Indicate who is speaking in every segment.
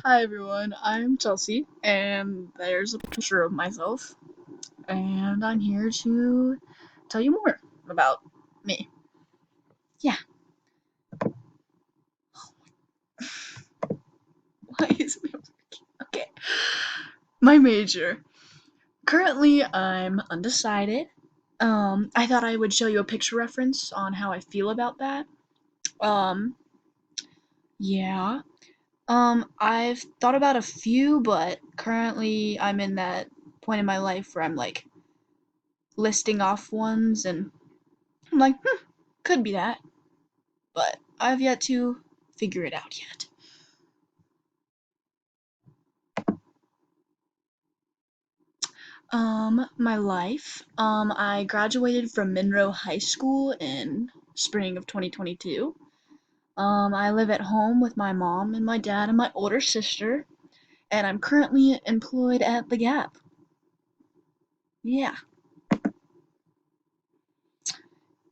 Speaker 1: Hi everyone, I'm Chelsea, and there's a picture of myself, and I'm here to tell you more about me. Yeah, why is it okay? My major. Currently, I'm undecided. I thought I would show you a picture reference on how I feel about that. Um, yeah. I've thought about a few, but currently I'm in that point in my life where I'm like listing off ones, and I'm like, could be that. But I've yet to figure it out yet. My life. I graduated from Monroe High School in spring of 2022. I live at home with my mom and my dad and my older sister, and I'm currently employed at The Gap. Yeah.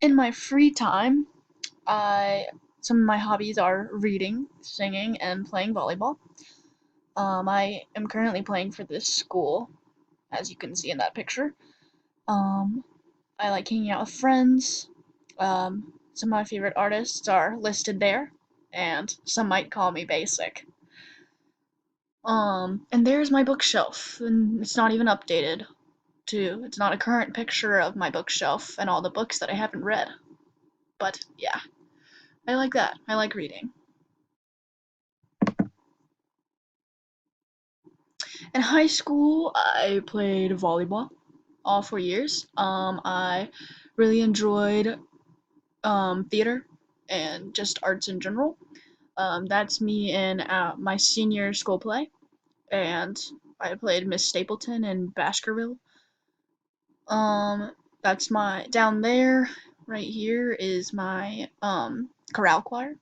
Speaker 1: In my free time, I some of my hobbies are reading, singing, and playing volleyball. I am currently playing for this school, as you can see in that picture. Um, I like hanging out with friends. Some of my favorite artists are listed there, and some might call me basic. And there's my bookshelf, and it's not even updated. Too. It's not a current picture of my bookshelf and all the books that I haven't read. But yeah, I like that. I like reading. In high school, I played volleyball all 4 years. I really enjoyed theater and just arts in general. That's me in my senior school play, and I played Miss Stapleton in Baskerville. Um, that's my down there. Right here is my chorale choir.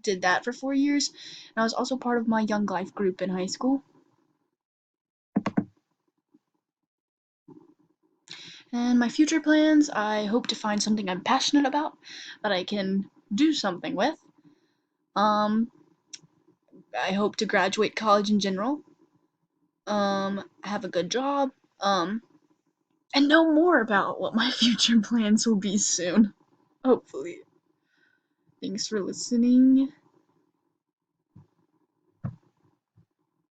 Speaker 1: Did that for 4 years, and I was also part of my Young Life group in high school. And my future plans, I hope to find something I'm passionate about that I can do something with. Um, I hope to graduate college in general. Have a good job. And know more about what my future plans will be soon. Hopefully. Thanks for listening.